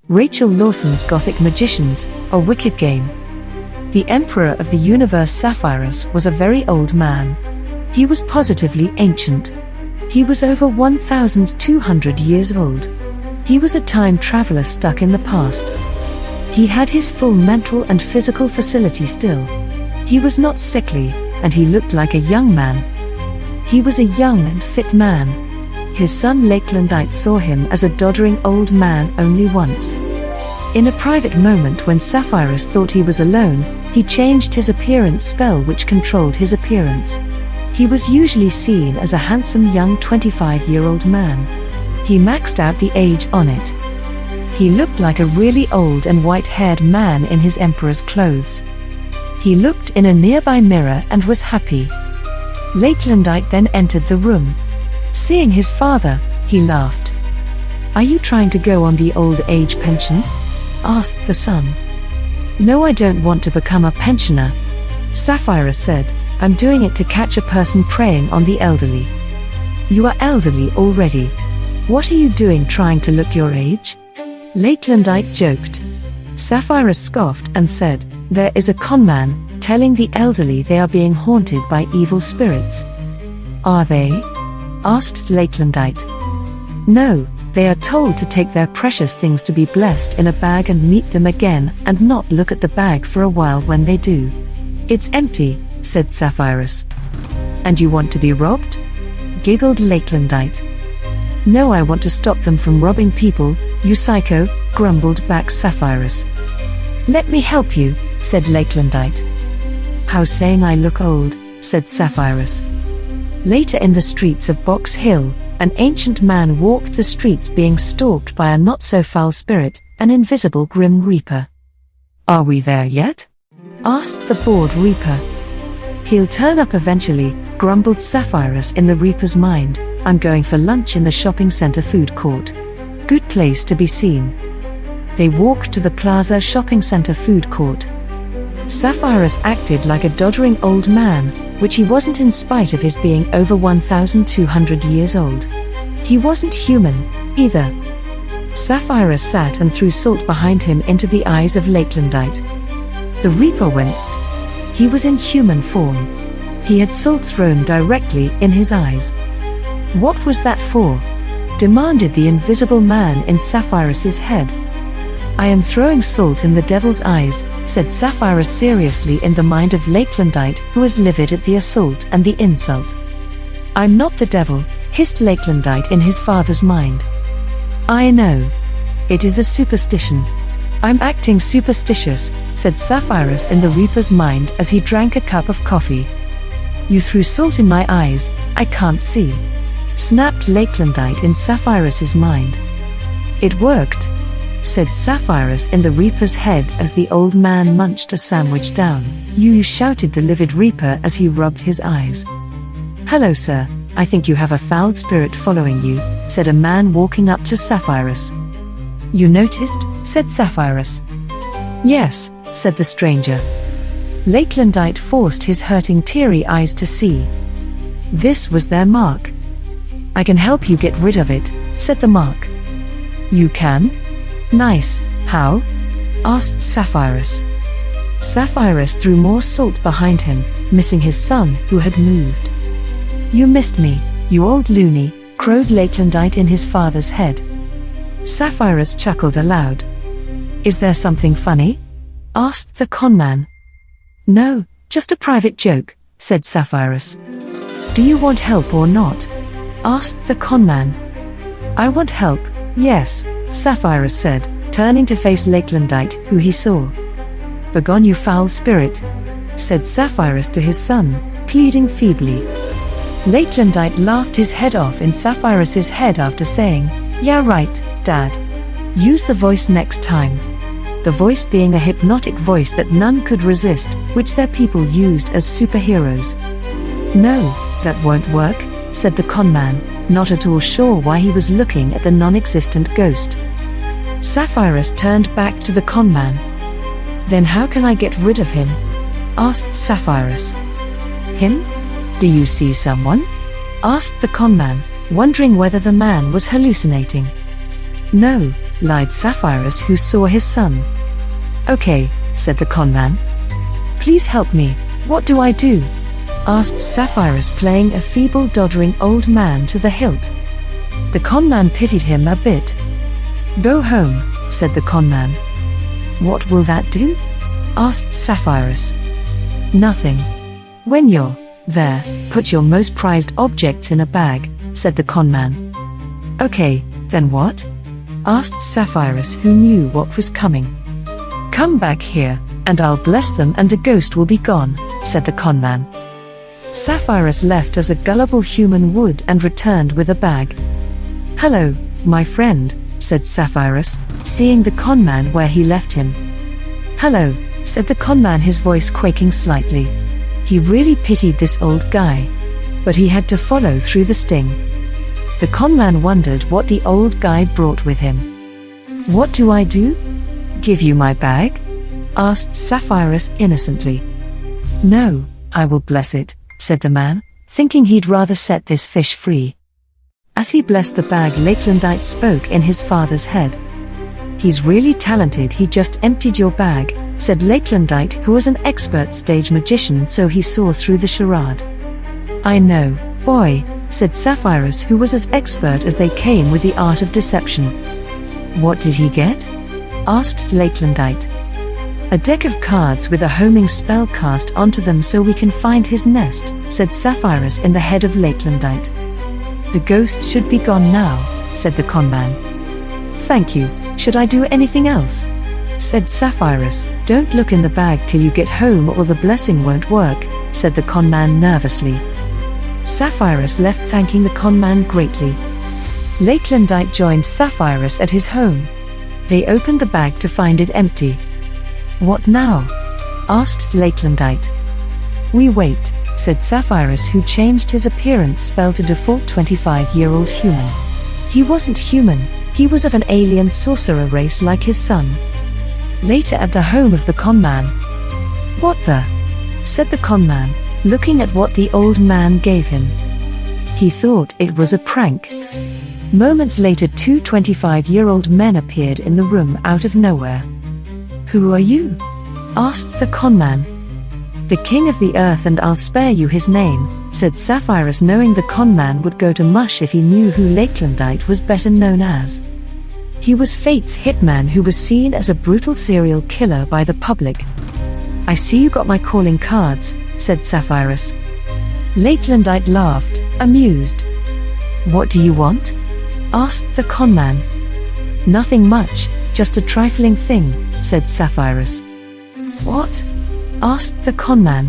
Rachel Lawson's Gothic Magicians, a wicked game. The Emperor of the Universe Sapphirus was a very old man. He was positively ancient. He was over 1,200 years old. He was a time traveler stuck in the past. He had his full mental and physical facility still. He was not sickly, and he looked like a young man. He was a young and fit man. His son Lakelandite saw him as a doddering old man only once. In a private moment when Sapphirus thought he was alone, he changed his appearance spell which controlled his appearance. He was usually seen as a handsome young 25-year-old man. He maxed out the age on it. He looked like a really old and white-haired man in his emperor's clothes. He looked in a nearby mirror and was happy. Lakelandite then entered the room. Seeing his father, he laughed. "Are you trying to go on the old age pension?" asked the son. "No, I don't want to become a pensioner," Sapphirus said. "I'm doing it to catch a person preying on the elderly." "You are elderly already. What are you doing trying to look your age?" Lakelandite joked. Sapphirus scoffed and said, "There is a conman telling the elderly they are being haunted by evil spirits." "Are they?" asked Lakelandite. "No, they are told to take their precious things to be blessed in a bag and meet them again and not look at the bag for a while when they do." "It's empty," said Sapphirus. "And you want to be robbed?" giggled Lakelandite. "No, I want to stop them from robbing people, you psycho," grumbled back Sapphirus. "Let me help you," said Lakelandite. "How saying I look old," said Sapphirus. Later in the streets of Box Hill, an ancient man walked the streets being stalked by a not-so-foul spirit, an invisible grim reaper. "Are we there yet?" asked the bored reaper. "He'll turn up eventually," grumbled Sapphirus in the reaper's mind. "I'm going for lunch in the shopping center food court. Good place to be seen." They walked to the Plaza Shopping Center food court. Sapphirus acted like a doddering old man, which he wasn't in spite of his being over 1,200 years old. He wasn't human, either. Sapphirus sat and threw salt behind him into the eyes of Lakelandite. The reaper winced. He was in human form. He had salt thrown directly in his eyes. "What was that for?" demanded the invisible man in Sapphirus's head. "I am throwing salt in the devil's eyes," said Sapphirus seriously in the mind of Lakelandite, who was livid at the assault and the insult. "I'm not the devil," hissed Lakelandite in his father's mind. "I know. It is a superstition. I'm acting superstitious," said Sapphirus in the reaper's mind as he drank a cup of coffee. "You threw salt in my eyes, I can't see," snapped Lakelandite in Sapphirus's mind. "It worked," said Sapphirus in the reaper's head as the old man munched a sandwich down. You shouted the livid reaper as he rubbed his eyes. "Hello, sir, I think you have a foul spirit following you," said a man walking up to Sapphirus. "You noticed?" said Sapphirus. "Yes," said the stranger. Lakelandite forced his hurting teary eyes to see. This was their mark. "I can help you get rid of it," said the mark. "You can? Nice, how?" asked Sapphirus. Sapphirus threw more salt behind him, missing his son who had moved. "You missed me, you old loony," crowed Lakelandite in his father's head. Sapphirus chuckled aloud. "Is there something funny?" asked the conman. "No, just a private joke," said Sapphirus. "Do you want help or not?" asked the conman. "I want help, yes," Sapphirus said, turning to face Lakelandite, who he saw. "Begone, you foul spirit," said Sapphirus to his son, pleading feebly. Lakelandite laughed his head off in Sapphirus's head after saying, "Yeah right, Dad. Use the voice next time." The voice being a hypnotic voice that none could resist, which their people used as superheroes. "No, that won't work," said the conman, not at all sure why he was looking at the non-existent ghost. Sapphirus turned back to the conman. "Then how can I get rid of him?" asked Sapphirus. "Him? Do you see someone?" asked the conman, wondering whether the man was hallucinating. No, lied Sapphirus, who saw his son. Okay, said the conman. Please help me, what do I do? Asked Sapphirus, playing a feeble, doddering old man to the hilt. The conman pitied him a bit. Go home, said the conman. What will that do? Asked Sapphirus. Nothing. When you're there, put your most prized objects in a bag, said the conman. Okay, then what? Asked Sapphirus, who knew what was coming. Come back here, and I'll bless them and the ghost will be gone, said the conman. Sapphirus left as a gullible human would and returned with a bag. Hello, my friend, said Sapphirus, seeing the conman where he left him. Hello, said the conman, his voice quaking slightly. He really pitied this old guy. But he had to follow through the sting. The conman wondered what the old guy brought with him. What do I do? Give you my bag? Asked Sapphirus innocently. No, I will bless it, said the man, thinking he'd rather set this fish free. As he blessed the bag, Lakelandite spoke in his father's head. He's really talented, he just emptied your bag, said Lakelandite, who was an expert stage magician, so he saw through the charade. I know, boy, said Sapphirus, who was as expert as they came with the art of deception. What did he get? Asked Lakelandite. A deck of cards with a homing spell cast onto them so we can find his nest, said Sapphirus in the head of Lakelandite. The ghost should be gone now, said the conman. Thank you, should I do anything else? Said Sapphirus. Don't look in the bag till you get home or the blessing won't work, said the conman nervously. Sapphirus left, thanking the conman greatly. Lakelandite joined Sapphirus at his home. They opened the bag to find it empty. What now? Asked Lakelandite. We wait, said Sapphirus, who changed his appearance spell to default 25-year-old human. He wasn't human, he was of an alien sorcerer race like his son. Later at the home of the conman. What the? Said the conman, looking at what the old man gave him. He thought it was a prank. Moments later, two 25-year-old men appeared in the room out of nowhere. Who are you? Asked the conman. The king of the earth, and I'll spare you his name, said Sapphirus, knowing the conman would go to mush if he knew who Lakelandite was better known as. He was Fate's hitman, who was seen as a brutal serial killer by the public. I see you got my calling cards, said Sapphirus. Lakelandite laughed, amused. What do you want? Asked the conman. Nothing much, just a trifling thing, said Sapphirus. What? Asked the conman.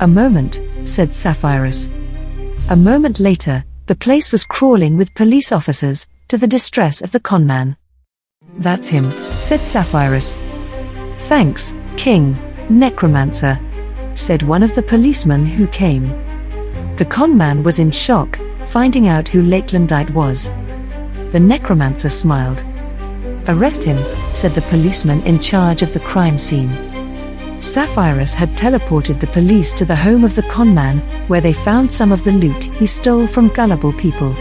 A moment, said Sapphirus. A moment later, the place was crawling with police officers, to the distress of the conman. That's him, said Sapphirus. Thanks, King, Necromancer, said one of the policemen who came. The conman was in shock, finding out who Lakelandite was. The necromancer smiled. Arrest him, said the policeman in charge of the crime scene. Sapphirus had teleported the police to the home of the conman, where they found some of the loot he stole from gullible people.